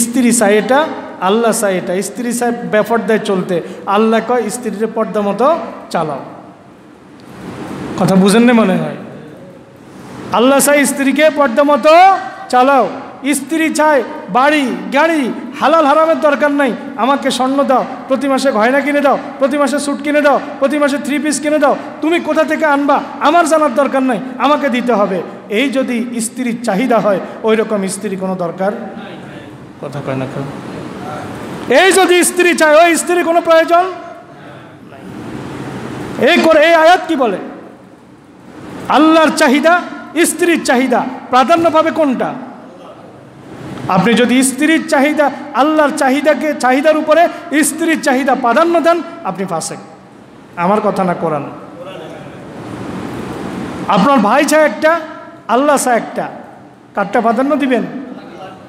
স্ত্রী চাই এটা, আল্লাহ চাই এটা। স্ত্রী চাই বেপর্দায় চলতে, আল্লাহ কয় স্ত্রীর পর্দা মতো চালাও। কথা বুঝেন না মনে হয়? আল্লাহ চাই স্ত্রীকে পর্দা মতো চালাও, স্ত্রী চায় বাড়ি গাড়ি, হালাল হারামের দরকার নাই, আমাকে স্বর্ণ দাও, প্রতি মাসে গয়না কিনে দাও, প্রতি মাসে স্যুট কিনে দাও, প্রতি মাসে 3 পিস কিনে দাও, তুমি কোথা থেকে আনবা আমার জানার দরকার নাই, আমাকে দিতে হবে। এই যদি স্ত্রীর চাহিদা হয়, ওই রকম স্ত্রী কোনো দরকার, কথা কয় না কেউ? এই যদি স্ত্রী চায়, ওই স্ত্রী কোনো প্রয়োজন নাই। এই আয়াত কি বলে? আল্লাহর চাহিদা, স্ত্রীর চাহিদা প্রাধান্য পাবে কোনটা? আপনি যদি স্ত্রীর চাহিদা, আল্লাহর চাহিদার উপরে স্ত্রীর চাহিদা প্রাধান্য দেন, আপনি ফাসিক। আমার কথা না, কোরআন। আপনার ভাই চায় একটা, আল্লাহ চায় একটা, কারটা প্রাধান্য দিবেন?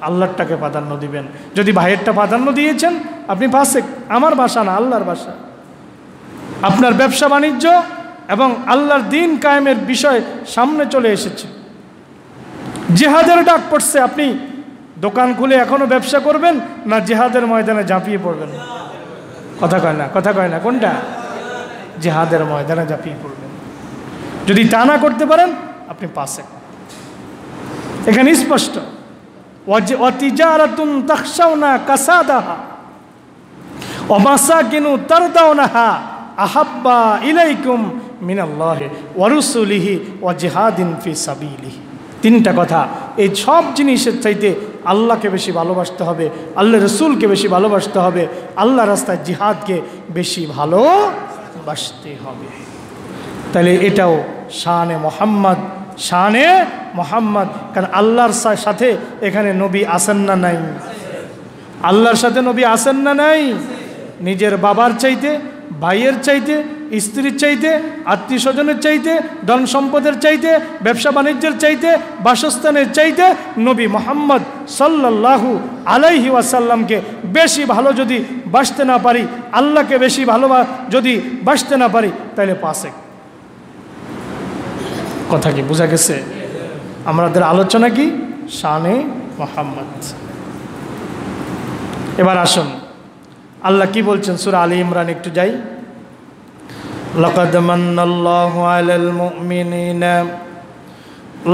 আল্লাহরটাকে প্রাধান্য দিবেন। যদি ভাইয়েরটা প্রাধান্য দিয়েছেন, আপনি ফাসিক। আমার ভাষা না, আল্লাহর ভাষা। আপনার ব্যবসা বাণিজ্য এবং আল্লাহর দ্বীন কায়েমের বিষয় সামনে চলে এসেছে, জিহাদের ডাক পড়ছে, আপনি দোকান খুলে এখনো ব্যবসা করবেন না জিহাদের ময়দানে ঝাঁপিয়ে পড়বেন? কথা কয় না, কথা কয় না, কোনটা? জিহাদের ময়দানে ঝাঁপিয়ে পড়বেন। যদি তা না করতে পারেন, আপনি ফাসিক। এখানে স্পষ্ট, ওয়াতিজারাতুন তাখশাউনা কাসাদাহা ওয়া মাসাকিনু তারদাউনাহা আহাব্বা ইলাইকুম মিনাল্লাহি ওয়া রাসূলিহি ওয়া জিহাদিন ফি সাবিলিহি। 3টা কথা। এই সব জিনিসের চাইতে আল্লাহকে বেশি ভালোবাসতে হবে, আল্লাহ রসুলকে বেশি ভালোবাসতে হবে, আল্লাহ রাস্তায় জিহাদকে বেশি ভালোবাসতে হবে। তাহলে এটাও শানে মোহাম্মদ, শানে মোহাম্মদ। কারণ আল্লাহর সাথে এখানে নবী আসেন না নাই? আল্লাহর সাথে নবী আসেন না নাই? নিজের বাবার চাইতে, ভাইয়ের চাইতে, স্ত্রীর চাইতে, আত্মীয় স্বজনের চাইতে, ধন সম্পদের চাইতে, ব্যবসা বাণিজ্যের চাইতে, বাসস্থানের চাইতে নবী মুহাম্মদ সাল্লাল্লাহু আলাইহি ওয়াসাল্লামকে বেশি ভালো যদি বাসতে না পারি, আল্লাহকে বেশি ভালো যদি বাসতে না পারি, তাহলে ফাসিক। কথা কি বোঝা গেছে? আমাদের আলোচনা কি? শানে মুহাম্মদ। এবার আসুন, আল্লাহ কি বলছেন সূরা আলী ইমরান একটু যাই। লাকাদ মান্নাল্লাহু আলাল মুমিনিনা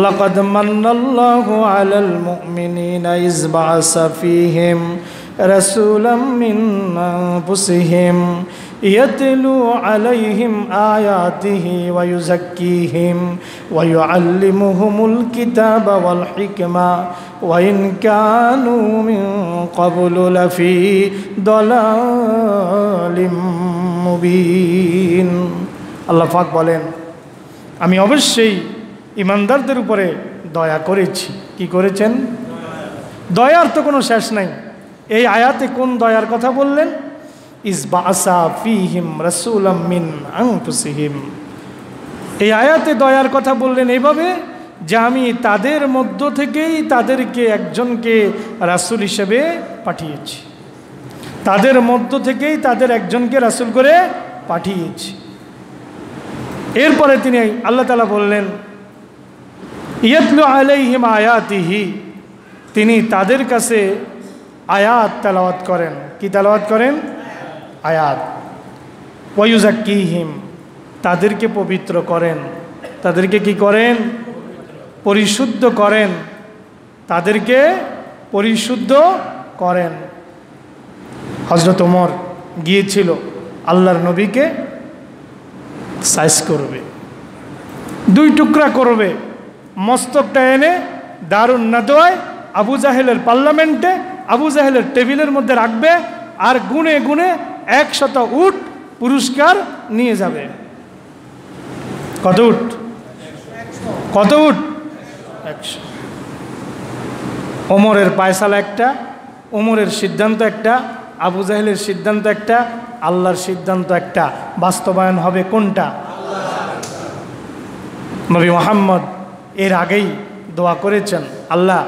লাকাদ মান্নাল্লাহু আলাল মুমিনিনা ইয বা'আসা ফীহিম রাসূলাম মিন আনফুসিহিম ইয়াতলু আলাইহিম আয়াতিহি ওয়া ইউযাক্কিহিম ওয়া ইউআল্লিমুহুমুল কিতাবা ওয়াল হিকমা ওয়া ইন কানু মিন ক্বাবলু লাফি দালালিম মুবিন। আল্লাহ পাক বলেন, আমি অবশ্যই ইমানদারদের উপরে দয়া করেছি। কি করেছেন? দয়ার তো কোনো শেষ নাই। এই আয়াতে কোন দয়ার কথা বললেন? ইয বা'আসা ফীহিম রাসূলাম মিন আনফুসিহিম। এই আয়াতে দয়ার কথা বললেন এইভাবে যে আমি তাদের মধ্য থেকেই তাদেরকে একজনকে রাসূল হিসেবে পাঠিয়েছি, তাদের মধ্য থেকেই তাদের একজনকে রাসূল করে পাঠিয়েছি। এরপরে তিনি আল্লাহ তাআলা বললেন ইয়াতলু আলাইহিম আয়াতিহি, তিনি তাদের কাছে আয়াত তেলাওয়াত করেন। কি তেলাওয়াত করেন? আয়াত। ওয়া ইউযাক্কিহিম, তাদেরকে পবিত্র করেন। তাদেরকে কি করেন? পরিশুদ্ধ করেন। তাদেরকে পরিশুদ্ধ করেন। হযরত ওমর গিয়েছিল আল্লাহর নবীকে সাইজ করবে, 2 টুকরা করবে, মস্তকটা এনে দারুন নাদওয়ায় আবু জাহেলের পার্লামেন্টে আবু জাহেলের টেবিলের মধ্যে রাখবে, আর গুনে গুনে 100 উট পুরস্কার নিয়ে যাবে। কত উট? কত উট? 100। ওমরের পায়সালা একটা, ওমরের সিদ্ধান্ত একটা, আবু জাহেলের সিদ্ধান্ত একটা, আল্লাহর সিদ্ধান্ত একটা। বাস্তবায়ন হবে কোনটা? নবী মুহাম্মদ এর আগেই দোয়া করেছেন, আল্লাহ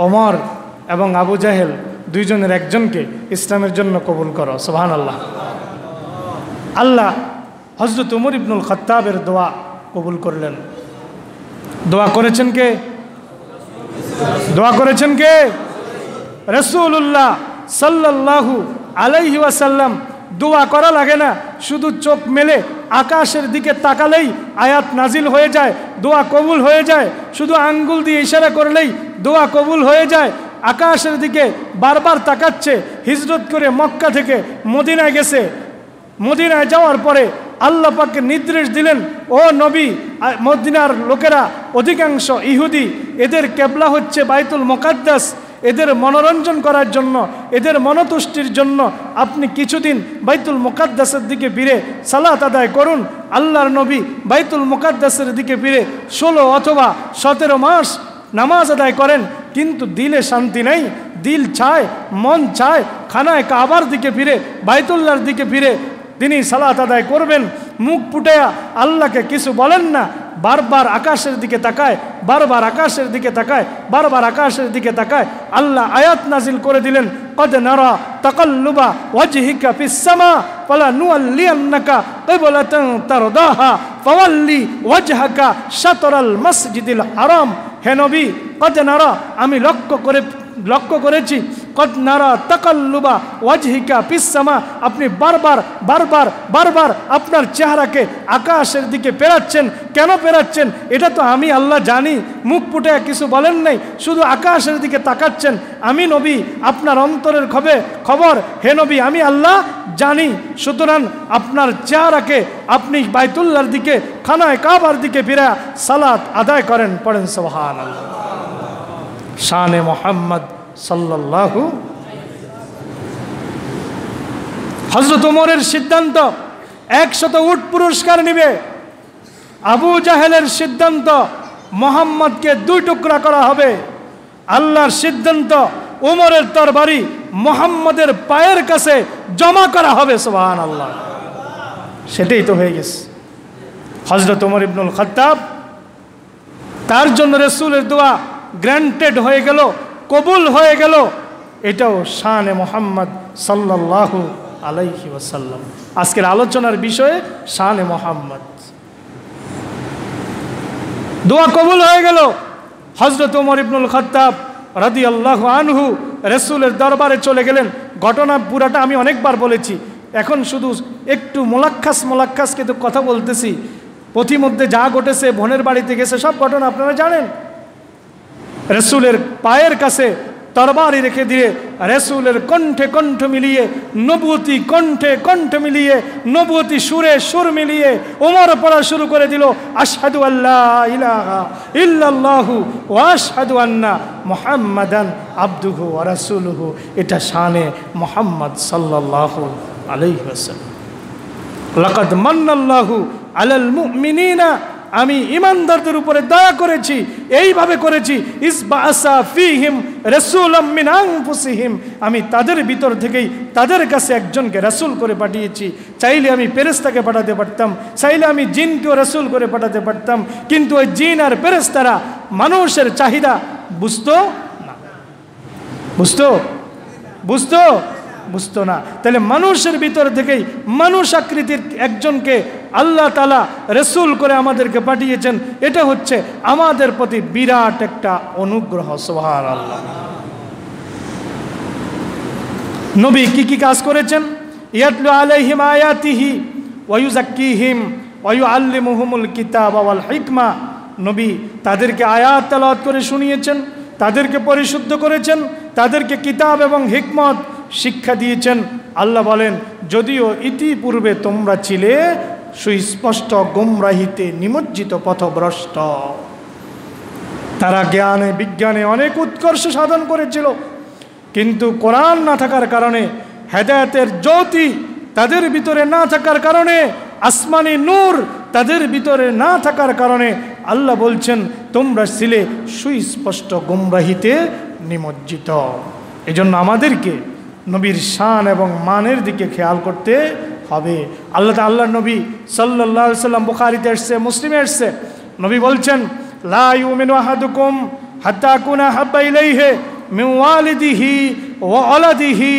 ওমর এবং আবু জাহেল দুইজনের একজনকে ইসলামের জন্য কবুল করো। সুবহানাল্লাহ। আল্লাহ হযরত উমর ইবনুল খাত্তাবের দোয়া কবুল করলেন। দোয়া করেছেন কে? দোয়া করেছেন কে? রাসূলুল্লাহ সাল্লাল্লাহু আলাইহি ওয়াসাল্লাম। দোয়া করা লাগে না, শুধু চোখ মেলে আকাশের দিকে তাকালেই আয়াত নাজিল হয়ে যায়, দোয়া কবুল হয়ে যায়। শুধু আঙ্গুল দিয়ে ইশারা করলেই দোয়া কবুল হয়ে যায়। আকাশের দিকে বারবার তাকাচ্ছে, হিজরত করে মক্কা থেকে মদিনায় গেছে। মদিনায় যাওয়ার পরে আল্লাহ পাককে নির্দেশ দিলেন, ও নবী, মদিনার লোকেরা অধিকাংশ ইহুদি, এদের কেবলা হচ্ছে বাইতুল মুকাদ্দাস। এদের মনোরঞ্জন করার জন্য, এদের মনতুষ্টির জন্য আপনি কিছুদিন বাইতুল মুকাদ্দাসের দিকে ফিরে সালাত আদায় করুন। আল্লাহর নবী বাইতুল মুকাদ্দাসের দিকে ফিরে 16 অথবা 17 মাস নামাজ আদায় করেন, কিন্তু দিলে শান্তি নেই। দিল চায়, মন চায় খানায় কাবার দিকে ফিরে, বাইতুল্লাহর দিকে ফিরে তিনি সালাত আদায় করবেন। মুখ ফুটায়া আল্লাহকে কিছু বলেন না, বারবার আকাশের দিকে তাকায়, বারবার আকাশের দিকে তাকায়, বারবার আকাশের দিকে তাকায়। আল্লাহ আয়াত নাজিল করে দিলেন, কদ নারা তাকাল্লুবা ওয়াজহিকা ফিস সামা ফালানুওয়াল্লিয়ান্নাকা কিবলাতান তারদাহা ফাওয়াল্লি ওয়াজহাকা শাতরাল মসজিদিল হারাম। হে নবী, কদ নারা, আমি লক্ষ্য করেছি, কদ নারা তাকাল্লুবা ওয়াজহিকা ফিস সামা, আপনি বারবার বারবার বারবার আপনার চেহারাকে আকাশের দিকে ফেরাচ্ছেন। কেন ফেরাচ্ছেন এটা তো আমি আল্লাহ জানি। মুখ ফুটে কিছু বলেন নাই, শুধু আকাশের দিকে তাকাচ্ছেন। আমি নবী, আপনার অন্তরের খবর হে নবী আমি আল্লাহ জানি। সুতরাং আপনার চেহারাকে আপনি বাইতুল্লাহর দিকে, খানায় কাবার দিকে ফিরে সালাত আদায় করেন। পড়েন সুবহানাল্লাহ। শানে মুহাম্মদ সাল্লাল্লাহু। হযরত ওমরের সিদ্ধান্ত 100 উট পুরস্কার নিবে। আবু জাহেলের সিদ্ধান্ত মুহাম্মদকে 2 টুকরা করা হবে। আল্লাহর সিদ্ধান্ত ওমরের তরবারি মুহাম্মদের পায়ের কাছে জমা করা হবে। সুবহানাল্লাহ। সেটাই তো হয়ে গেছে। হযরত ওমর ইবনুল খাত্তাব, তার জন্য রাসূলের দোয়া গ্রান্টেড হয়ে গেল, কবুল হয়ে গেল। এটাও শানে মুহাম্মদ সাল্লাল্লাহু আলাইহি ওয়াসাল্লাম। আজকের আলোচনার বিষয়ে শানে মুহাম্মদ। দোয়া কবুল হয়ে গেল। হযরত ওমর ইবনুল খাত্তাব রাদিয়াল্লাহু আনহু রাসূলের দরবারে চলে গেলেন। ঘটনা পুরাটা আমি অনেকবার বলেছি, এখন শুধু একটু মোলাক্খাস কিন্তু কথা বলতেছি। পথিমধ্যে যা ঘটেছে, বোনের বাড়িতে গেছে, সব ঘটনা আপনারা জানেন। রাসূলের পায়ের কাছে তরবারি রেখে দিয়ে রাসূলের কণ্ঠে কণ্ঠ মিলিয়ে, নবুয়তি কণ্ঠে কণ্ঠ মিলিয়ে, নবুয়তি সুরে সুর মিলিয়ে ওমর পড়া শুরু করে দিল, আশহাদু আল্লা ইলাহা ইল্লাল্লাহু ওয়া আশহাদু আন্না মুহাম্মাদান আবদুহু ওয়া রাসূলুহু। এটা শানে মুহাম্মদ সাল্লাল্লাহু আলাইহি ওয়াসাল্লাম। লাকাদ মান্নাল্লাহু আলাল মুমিনিনা, আমি ইমানদারদের উপরে দয়া করেছি, এইভাবে করেছি। ইসবাআসা ফীহিম রাসূলাম মিন আনফুসিহিম, আমি তাদের ভিতর থেকেই তাদের কাছে একজনকে রাসূল করে পাঠিয়েছি। চাইলে আমি ফেরেশতাকে পাঠাতে পারতাম, চাইলে আমি জিনকেও রাসূল করে পাঠাতে পারতাম, কিন্তু ওই জিন আর ফেরেশতারা মানুষের চাহিদা বুঝতো না। বুঝতো না। তাহলে মানুষের ভিতর থেকেই মানুষ আকৃতির একজনকে আল্লাহ তাআলা রাসূল করে আমাদেরকে পাঠিয়েছেন। এটা হচ্ছে আমাদের প্রতি বিরাট একটা অনুগ্রহ। সুবহানাল্লাহ। নবী কি কাজ করেছেন? ইয়াতলু আলাইহিম আয়াতিহি ওয়া ইউযাক্কিহিম ওয়া ইউআল্লিমুহুমুল কিতাবা ওয়াল হিকমা। নবী তাদেরকে আয়াত তেলাওয়াত করে শুনিয়েছেন, তাদেরকে পরিশুদ্ধ করেছেন, তাদেরকে কিতাব এবং হিকমত শিক্ষা দিয়েছেন। আল্লাহ বলেন, যদিও ইতিপূর্বে তোমরা ছিলে সুস্পষ্ট গুমরাহিতে নিমজ্জিত পথভ্রষ্ট। তারা জ্ঞানে বিজ্ঞানে অনেক উৎকর্ষ সাধন করেছিল, কিন্তু কোরআন না থাকার কারণে, হেদায়েতের জ্যোতি তাদের ভিতরে না থাকার কারণে, আসমানি নূর তাদের ভিতরে না থাকার কারণে আল্লাহ বলছেন তোমরা ছিলে সুস্পষ্ট গুমরাহিতে নিমজ্জিত। এজন্য আমাদেরকে নবীর শান এবং মানের দিকে খেয়াল করতে হবে। আল্লাহ নবী সাল্লাল্লাহু আলাইহি সাল্লাম, বুখারীতে এসেছে, মুসলিমে এসেছে, নবী বলছেন লা ইউমিনু আহাদুকুম হাত্তা আকুনা হাব্বা ইলাইহি মিন ওয়ালিদিহি ওয়া ওয়ালাদিহি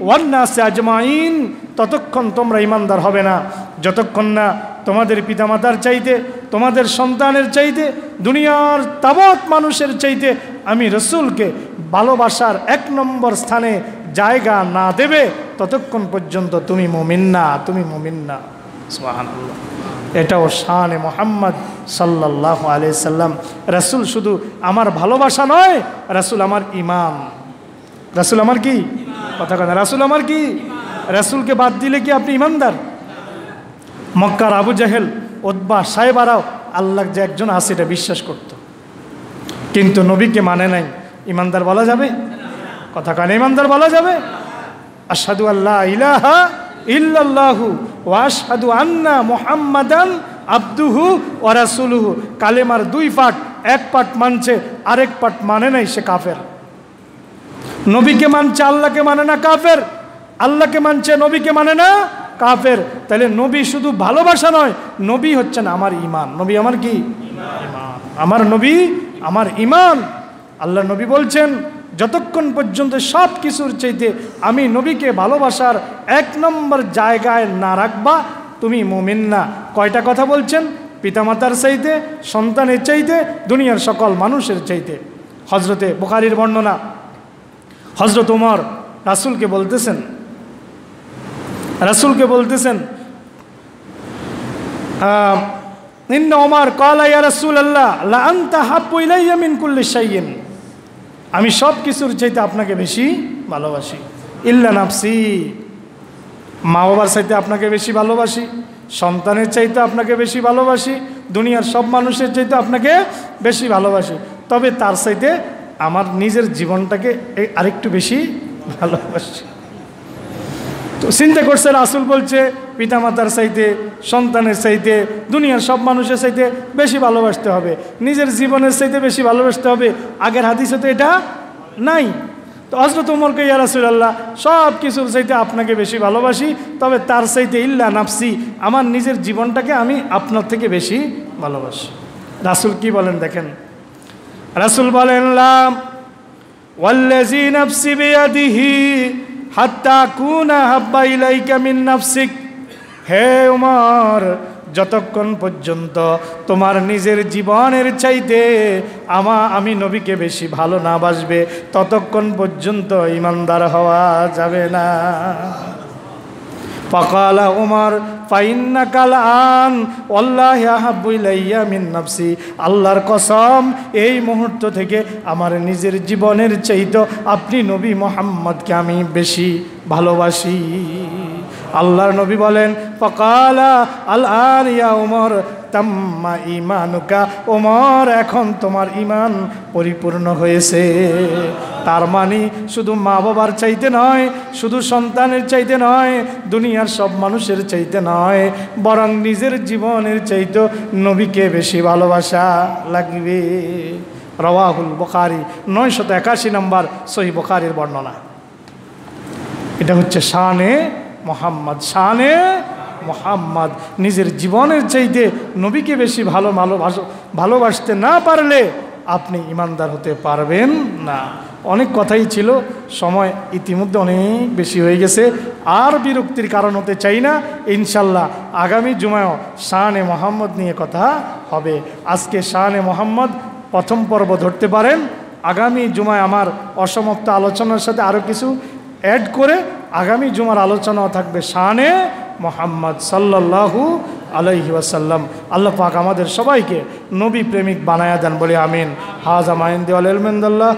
ওয়ান নাসি আজমাইন। ততক্ষণ তোমরা ইমানদার হবে না যতক্ষণ না তোমাদের পিতামাতার চাইতে, তোমাদের সন্তানের চাইতে, দুনিয়ার তাবৎ মানুষের চাইতে আমি রসুলকে ভালোবাসার 1 নম্বর স্থানে জায়গা না দেবে, ততক্ষণ পর্যন্ত তুমি মুমিন না, তুমি মুমিন না। সুবহানাল্লাহ। এটাও শানে মুহাম্মদ সাল্লাল্লাহু আলাইহি সাল্লাম। রাসূল শুধু আমার ভালোবাসা নয়, রাসূল আমার ঈমান। রাসূল আমার কি কথা কথা, রাসূল আমার কি? রাসূলকে বাদ দিলে কি আপনি ঈমানদার? মক্কার আবু জাহেল, উতবা, সাইবারাও আল্লাহ যে একজন আছে এটা বিশ্বাস করত, কিন্তু নবীকে মানে নাই। ঈমানদার বলা যাবে? কথা কানে ঈমানদার বলা যাবে? আশহাদু আল্লা ইলাহা ইল্লাল্লাহু ওয়া আশহাদু আন্না মুহাম্মাদান আবদুহু ওয়া রাসূলুহু। কালেমার 2 পার্ট, 1 পার্ট মানছে, আরেক পার্ট মানে নাই, সে কাফের। নবীকে মানছে, আল্লাহকে মানে না, কাফের। আল্লাহকে মানছে, নবীকে মানে না, কাফের। তাহলে নবী শুধু ভালোবাসা নয়, নবী হচ্ছেন আমার ঈমান। নবী আমার কি? ঈমান। আমার নবী আমার ঈমান। আল্লাহ নবী বলছেন যতক্ষণ পর্যন্ত সব কিছুর চাইতে আমি নবীকে ভালোবাসার 1 নম্বর জায়গায় না রাখবা, তুমি মুমিন না। কয়টা কথা বলছেন? পিতামাতার চাইতে, সন্তানের চাইতে, দুনিয়ার সকল মানুষের চাইতে। হযরতে বুখারীর বর্ণনা, হযরত ওমর রাসূলকে বলতেছেন ইন্না ওমর ক্বালা ইয়া রাসূলুল্লাহ লা আনতা হাব্বু ইলাইয়া মিন কুল্লি শাইইন। আমি সব কিছুর চাইতে আপনাকে বেশি ভালোবাসি। ইল্লা নাফসি, মা বাবার চাইতে আপনাকে বেশি ভালোবাসি, সন্তানের চাইতে আপনাকে বেশি ভালোবাসি, দুনিয়ার সব মানুষের চাইতে আপনাকে বেশি ভালোবাসি, তবে তার চাইতে আমার নিজের জীবনটাকে আরেকটু বেশি ভালোবাসি। তো চিন্তা করছে, রাসূল বলছে পিতামাতার চাইতে, সন্তানের চাইতে, দুনিয়ার সব মানুষের চাইতে বেশি ভালোবাসতে হবে, নিজের জীবনের চাইতে বেশি ভালোবাসতে হবে। আগের হাদিসে তো এটা নাই। তো হযরত ওমরকে, ইয়া রাসূলুল্লাহ, সব কিছুর চাইতে আপনাকে বেশি ভালোবাসি, তবে তার চাইতে ইল্লা নাফসি, আমার নিজের জীবনটাকে আমি আপনার থেকে বেশি ভালোবাসি। রাসূল কি বলেন দেখেন, রাসূল বলেন লা ওয়াল্লাযী নাফসি বিয়াদিহি হাত্তা কুনা হাব্বা ইলাইকা মিন নাফসিক। হে ওমর, যতক্ষণ পর্যন্ত তোমার নিজের জীবনের চাইতে আমি নবীকে বেশি ভালো না বাসবে, ততক্ষণ পর্যন্ত ঈমানদার হওয়া যাবে না। ফাকালা ওমর ফাইন্নাকা আন ওয়াল্লাহি আহাব্বু ইলাইয়া মিন নাফসি। আল্লাহর কসম, এই মুহূর্ত থেকে আমার নিজের জীবনের চাইতে আপনি নবী মুহাম্মদকে আমি বেশি ভালোবাসি। আল্লাহর নবী বলেন ফাকালা আল আন ইয়া ওমর তাম্মা ঈমানুকা। ওমর, এখন তোমার ঈমান পরিপূর্ণ হয়েছে। তার মানে শুধু মা বাবার চাইতে নয়, শুধু সন্তানের চাইতে নয়, দুনিয়ার সব মানুষের চাইতে নয়, বরং নিজের জীবনের চাইতে নবীকে বেশি ভালোবাসা লাগবে। রাওয়াহুল বুখারী, 981 নম্বর সহিহ বুখারীর বর্ণনা। এটা হচ্ছে শানে মুহাম্মদ। শানে মুহাম্মদ, নিজের জীবনের চাইতে নবীকে বেশি ভালোবাসতে না পারলে আপনি ঈমানদার হতে পারবেন না। অনেক কথাই ছিল, সময় ইতিমধ্যে অনেক বেশি হয়ে গেছে, আর বিরক্তির কারণ হতে চাই না। ইনশাল্লাহ আগামী জুমায়ও শানে মুহাম্মদ নিয়ে কথা হবে। আজকে শানে মুহাম্মদ প্রথম পর্ব ধরতে পারেন। আগামী জুমায় আমার অসমাপ্ত আলোচনার সাথে আরও কিছু অ্যাড করে আগামী জুমার আলোচনাও থাকবে শানে মুহাম্মদ সাল্লাল্লাহু আলাইহি ওয়াসাল্লাম। আল্লাহ পাক আমাদের সবাইকে নবী প্রেমিক বানায়া দেন বলে আমিন। হাযা মা ইনদি ওয়াল ইলমু ইনদাল্লাহ।